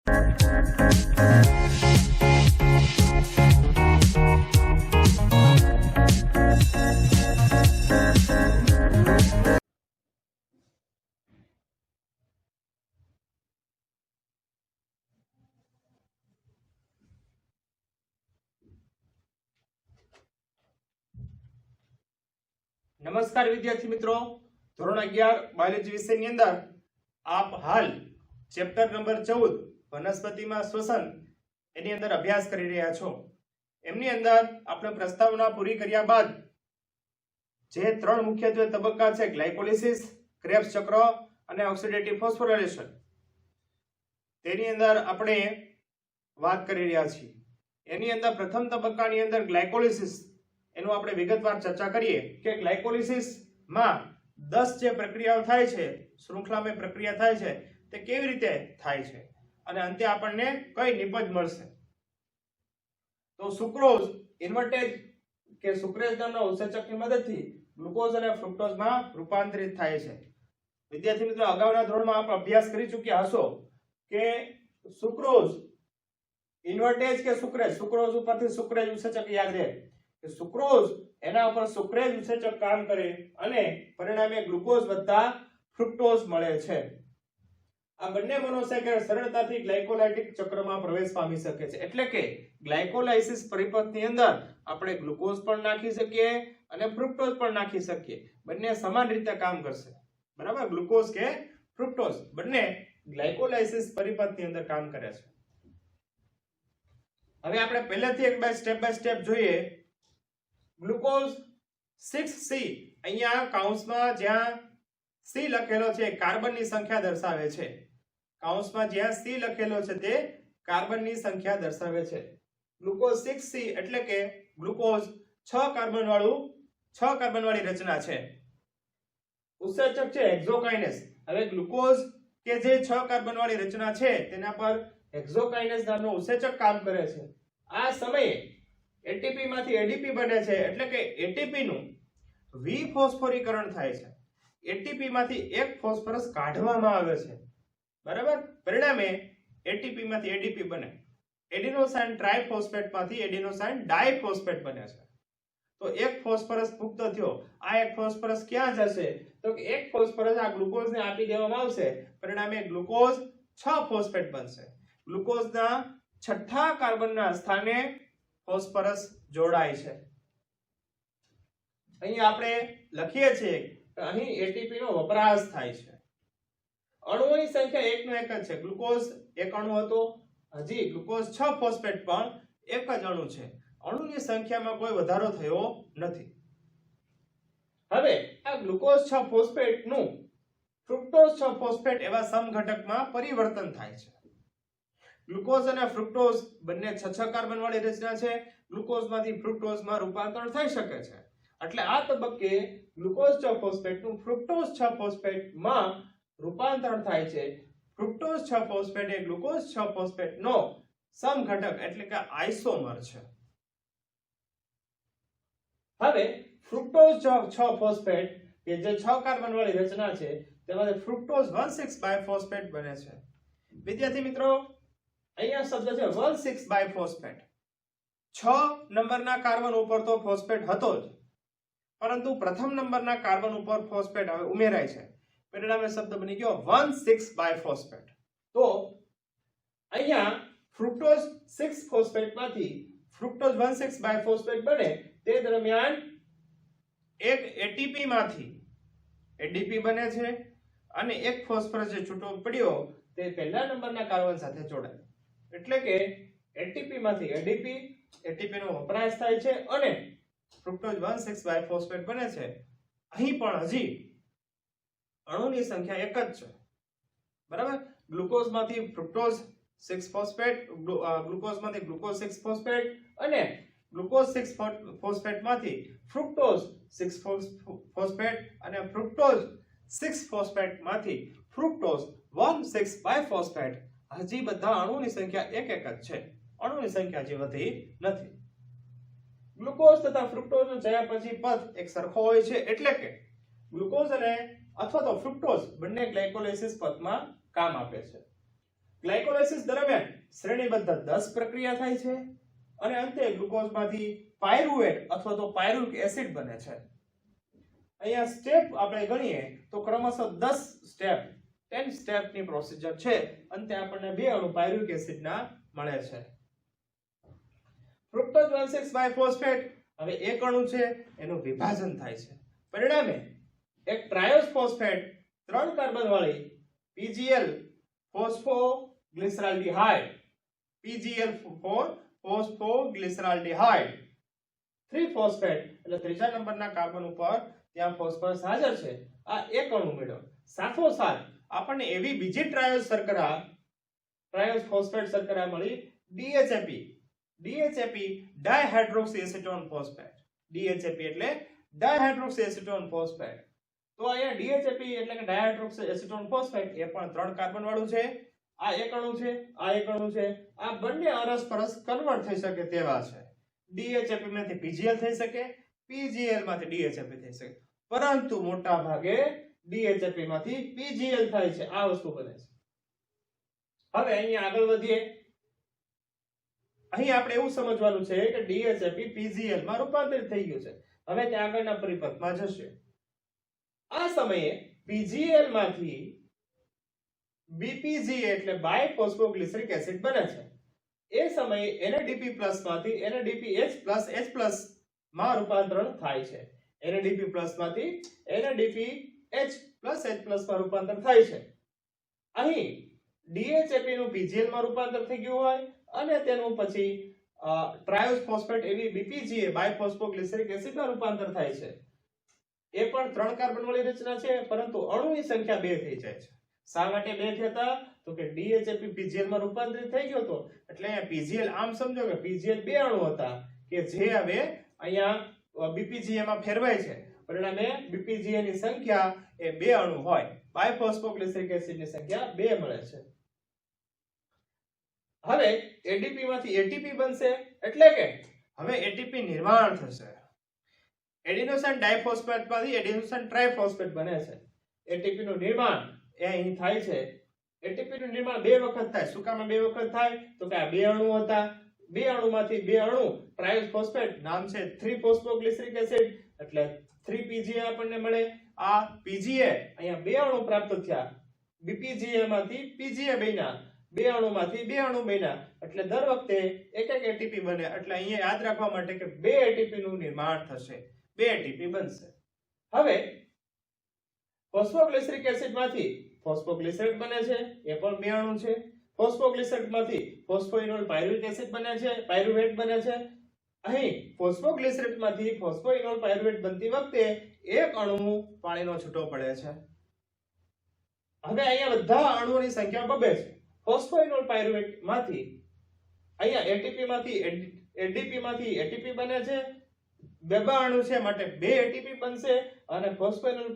નમસ્કાર વિદ્યાર્થી મિત્રો, ધોરણ 11 બાયોલોજી વિષયની અંદર આપ હાલ ચેપ્ટર નંબર 14 વનસ્પતિમાં શ્વસન એની અંદર અભ્યાસ કરી રહ્યા છો. એમની અંદર આપણે પ્રસ્તાવના પૂરી કર્યા બાદ જે ત્રણ મુખ્યત્વે તબક્કા છે, ગ્લાયકોલિસિસ, ક્રેબ્સ ચક્ર અને ઓક્સિડેટિવ ફોસ્ફોરાયલેશન, તેની અંદર આપણે વાત કરી રહ્યા છીએ. એની અંદર પ્રથમ તબક્કાની અંદર ગ્લાયકોલિસિસ એનું આપણે વિગતવાર ચર્ચા કરીએ કે ગ્લાયકોલિસિસ માં 10 જે પ્રક્રિયાઓ થાય છે, શૃંખલામાં પ્રક્રિયા થાય છે, તે કેવી રીતે થાય છે અને અંતે આપણને કઈ નિપજ મળશે. તો સુક્રોઝ ઇન્વર્ટેજ કે સુક્રેઝ નામના ઉત્સેચકની મદદથી ગ્લુકોઝ અને ફ્રુક્ટોઝમાં રૂપાંતરિત થાય છે. વિદ્યાર્થી મિત્રો, અગાઉના ધોરણમાં આપ અભ્યાસ કરી ચૂક્યા હશો કે સુક્રોઝ ઇન્વર્ટેજ કે સુક્રેઝ, સુક્રોઝ ઉપરથી સુક્રેઝ ઉત્સેચક યાદ રહે કે સુક્રોઝ એના ઉપર સુક્રેઝ ઉત્સેચક કામ કરે અને પરિણામે ગ્લુકોઝ વત્તા ફ્રુક્ટોઝ મળે છે. આ બંને મોનોસેકેરાઇડ સરળતાથી ગ્લાયકોલાઇટિક ચક્રમાં પ્રવેશ પામી શકે છે. એટલે કે ગ્લાયકોલાઇસિસ પરિપથની અંદર આપણે ગ્લુકોઝ પણ નાખી શકીએ અને ફ્રુક્ટોઝ પણ નાખી શકીએ. બંને સમાન રીતે કામ કરશે. બરાબર, ગ્લુકોઝ કે ફ્રુક્ટોઝ બંને ગ્લાયકોલાઇસિસ પરિપથની અંદર કામ કરે છે. હવે આપણે પહેલેથી એક સ્ટેપ બાય સ્ટેપ જોઈએ. ગ્લુકોઝ 6C, અહીંયા કૌંસમાં જ્યાં C લખેલો છે કાર્બનની સંખ્યા દર્શાવે છે. કૌંસમાં જ્યાં C લખેલો છે તે કાર્બનની સંખ્યા દર્શાવે છે. ગ્લુકોઝ 6C એટલે કે ગ્લુકોઝ 6 કાર્બન વાળી રચના છે. ઉત્સેચક છે હેક્ઝોકાઇનેસ. હવે ગ્લુકોઝ કે જે 6 કાર્બન વાળી રચના છે તેના પર હેક્ઝોકાઇનેસ નામનો ઉત્સેચક કામ કરે છે. આ સમયે એટીપી માંથી એડીપી બને છે. એટલે કે એટીપી નું વિફોસ્ફોરીકરણ થાય છે. એટીપી માંથી એક ફોસ્ફરસ કાઢવામાં આવે છે. બરાબર, પરિણામે એટીપી માંથી એડીપી બને. એડિનોસાઇન ટ્રાઇફોસ્ફેટ માંથી એડિનોસાઇન ડાઇફોસ્ફેટ બને છે. તો એક ફોસ્ફરસ મુક્ત થયો. આ એક ફોસ્ફરસ ક્યાં જશે? તો કે એક ફોસ્ફરસ આ ગ્લુકોઝને આપી દેવામાં આવશે. પરિણામે ગ્લુકોઝ 6 ફોસ્ફેટ બનશે. ગ્લુકોઝના છઠ્ઠા કાર્બનના સ્થાને ફોસ્ફરસ જોડાય છે. અહીં આપણે લખીએ છીએ કે અહીં એટીપી નો વપરાશ થાય છે. અણુઓની સંખ્યા એકનો એક જ છે. ગ્લુકોઝ એક અણુ હતો, હજી ગ્લુકોઝ 6 ફોસ્ફેટ પણ એક જ અણુ છે. અણુની સંખ્યામાં કોઈ વધારો થયો નથી. હવે આ ગ્લુકોઝ 6 ફોસ્ફેટ નું ફ્રુક્ટોઝ 6 ફોસ્ફેટ એવા સમઘટકમાં પરિવર્તન થાય છે. ગ્લુકોઝ અને ફ્રુક્ટોઝ બંને 6 કાર્બન વાળી રચના છે. ગ્લુકોઝમાંથી ફ્રુક્ટોઝમાં રૂપાંતરણ થઈ શકે છે. એટલે આ તબક્કે ગ્લુકોઝ 6 ફોસ્ફેટ નું ફ્રુક્ટોઝ 6 ફોસ્ફેટમાં રૂપાંતરણ થાય છે. ફ્રુક્ટોઝ 6 ફોસ્ફેટ એ ગ્લુકોઝ 6 ફોસ્ફેટ નો સમઘટક એટલે કે આઇસોમર છે. હવે ફ્રુક્ટોઝ 6 ફોસ્ફેટ કે જે 6 કાર્બન વાળી રચના છે તેમાંથી ફ્રુક્ટોઝ 1,6 બાયફોસ્ફેટ બને છે. વિદ્યાર્થી મિત્રો, અહીંયા શબ્દ છે 1,6 બાયફોસ્ફેટ. 6 નંબરના કાર્બન ઉપર તો ફોસ્ફેટ હતો જ, પરંતુ પ્રથમ નંબરના કાર્બન ઉપર ફોસ્ફેટ હવે ઉમેરાય છે. પરિણામે શબ્દ બની ગયો 1,6 બાયફોસ્ફેટ. તો અહીંયા ફ્રુક્ટોઝ 6 ફોસ્ફેટમાંથી ફ્રુક્ટોઝ 1,6 બાયફોસ્ફેટ બને તે દરમિયાન એક એટીપી માંથી એડીપી બને છે અને એક ફોસ્ફરસ જે છૂટો પડ્યો તે પહેલા નંબરના કાર્બન સાથે જોડાય. એટલે કે એટીપી માંથી એડીપી, એટીપી નો વપરાશ થાય છે અને ફ્રુક્ટોઝ 1,6 બાયફોસ્ફેટ બને છે. અહીં પણ હજી અણુની સંખ્યા એક જ છે. બરાબર, ગ્લુકોઝમાંથી ફ્રુક્ટોઝ 6 ફોસ્ફેટ, ગ્લુકોઝમાંથી ગ્લુકોઝ 6 ફોસ્ફેટ અને ગ્લુકોઝ 6 ફોસ્ફેટમાંથી ફ્રુક્ટોઝ 6 ફોસ્ફેટ અને ફ્રુક્ટોઝ 6 ફોસ્ફેટમાંથી ફ્રુક્ટોઝ 1,6 બાયફોસ્ફેટ. હજી બધા અણુની સંખ્યા એક જ છે. અણુની સંખ્યા હજી વધી નથી. ગ્લુકોઝ તથા ફ્રુક્ટોઝ જયા પછી પથ એક સરખો હોય છે. એટલે કે ગ્લુકોઝ અને અથવા તો ફ્રુક્ટોઝ બંને ગ્લાયકોલાઇસિસ પથમાં કામ આપે છે. ગ્લાયકોલાઇસિસ દરમિયાન શ્રેણીબદ્ધ 10 પ્રક્રિયા થાય છે અને અંતે ગ્લુકોઝમાંથી પાયરુવેટ અથવા તો પાયરુવિક એસિડ બને છે. અહીંયા સ્ટેપ આપણે ગણીએ તો ક્રમશઃ 10 સ્ટેપ 10 સ્ટેપની પ્રોસિજર છે. અંતે આપણને બે અણુ પાયરુવિક એસિડના મળે છે. ફ્રુક્ટોઝ 1,6 બાયફોસ્ફેટ, હવે એક અણુ છે એનું વિભાજન થાય છે. પરિણામે એક ટ્રાયોસ ફોસ્ફેટ 3 કાર્બન વાળી PgL ફોસ્ફોગ્લિસરાલ્ડિહાઇડ PgL4 ફોસ્ફોગ્લિસરાલ્ડિહાઇડ 3 ફોસ્ફેટ એટલે ત્રીજા નંબરના કાર્બન ઉપર ત્યાં ફોસ્ફરસ હાજર છે. આ એક અણુ મળ્યો. સાથોસાથ આપણને એવી બીજી ટ્રાયોસ શર્કરા ટ્રાયોસ ફોસ્ફેટ શર્કરા મળી DHAP ડાયહાઇડ્રોક્સી એસિટોન ફોસ્ફેટ. DHAP એટલે ડાયહાઇડ્રોક્સી એસિટોન ફોસ્ફેટ. તો અહીંયા DHAP એટલે કે ડાયહાઇડ્રોક્સી એસિટોન ફોસ્ફેટ એ પણ 3 કાર્બન વાળું છે. આ એક અણુ છે, આ એક અણુ છે. આ બંને અરસપરસ કન્વર્ટ થઈ શકે તેવા છે. DHAP માંથી PGL થઈ શકે, PGL માંથી DHAP થઈ શકે, પરંતુ મોટા ભાગે DHAP માંથી PGL થાય છે. આ વસ્તુ બને છે. હવે અહીંયા આગળ વધીએ. અહીં આપણે એવું સમજવાનું છે કે DHAP PGL માં રૂપાંતરિત થઈ ગયું છે. હવે તે આગળના પરિપથમાં જશે. આ સમયે PGL માંથી BPG એટલે બાયફોસ્ફોગ્લિસરિક એસિડ બને છે. એ સમયે NADP+ માંથી NADPH+H+ માં રૂપાંતરણ થાય છે. NADP+ માંથી NADPH+H+ માં રૂપાંતર થાય છે. અહીં DHAP નું PGL માં રૂપાંતર થઈ ગયું હોય અને તેનું પછી ટ્રાયોસ ફોસ્ફેટ એવી BPGA બાયફોસ્ફોગ્લિસરિક એસિડ માં રૂપાંતર થાય છે. એ પણ 3 કાર્બન વાળી રચના છે, પરંતુ અણુની સંખ્યા 2 થઈ જાય છે. શા માટે 2 થતા? તો કે DHAP PGL માં રૂપાંતરિત થઈ ગયો હતો એટલે અહીંયા PGL આમ સમજો કે PGL 2 અણુ હતા કે જે હવે અહીંયા BPGA માં ફેરવાય છે. પરિણામે BPGA ની સંખ્યા એ 2 અણુ હોય. બાયફોસ્ફોગ્લિસરિક એસિડ ની સંખ્યા 2 મળે છે. હવે ADP માંથી ATP બનશે એટલે કે હવે ATP નિર્માણ થશે. એડિનોસાઇન ડાયફોસ્ફેટ માંથી એડિનોસાઇન ટ્રાઇફોસ્ફેટ બને છે. ATP નું નિર્માણ એ અહીં થાય છે. ATP નું નિર્માણ 2 વખત થાય. શું કામ 2 વખત થાય? તો કે આ 2 અણુ હતા. 2 અણુમાંથી 2 અણુ ટ્રાયોસ ફોસ્ફેટ નામ છે 3 ફોસ્ફોગ્લિસરિક એસિડ એટલે 3 PGA આપણને મળે. આ PGA અહીંયા 2 અણુ પ્રાપ્ત થયા. BPGA માંથી PGA બન્યા. 2 અણુમાંથી 2 અણુ બન્યા એટલે દર વખતે એક એક ATP બને. એટલે અહીંયા યાદ રાખવા માટે કે 2 ATP નું નિર્માણ થશે. 2 ATP બનશે. હવે ફોસ્ફોગ્લિસરિક એસિડ માંથી ફોસ્ફોગ્લિસરેટ બને છે. એ પણ 2 અણુ છે. ફોસ્ફોગ્લિસરેટ માંથી ફોસ્ફોઇનોલ પાયરુવિક એસિડ બને છે, પાયરુવેટ બને છે. અહીં ફોસ્ફોગ્લિસરેટ માંથી ફોસ્ફોઇનોલ પાયરુવેટ બનતી વખતે એક અણુ પાણીનો છૂટો પડે છે. હવે અહીંયા બધા અણુઓની સંખ્યા 2 છે. ફોસ્ફોઇનોલ પાયરુવેટ માંથી અહીંયા ATP માંથી ADP માંથી ATP બને છે. 2 અણુ છે માટે 2 ATP બનશે અને ફોસ્ફોઇનોલ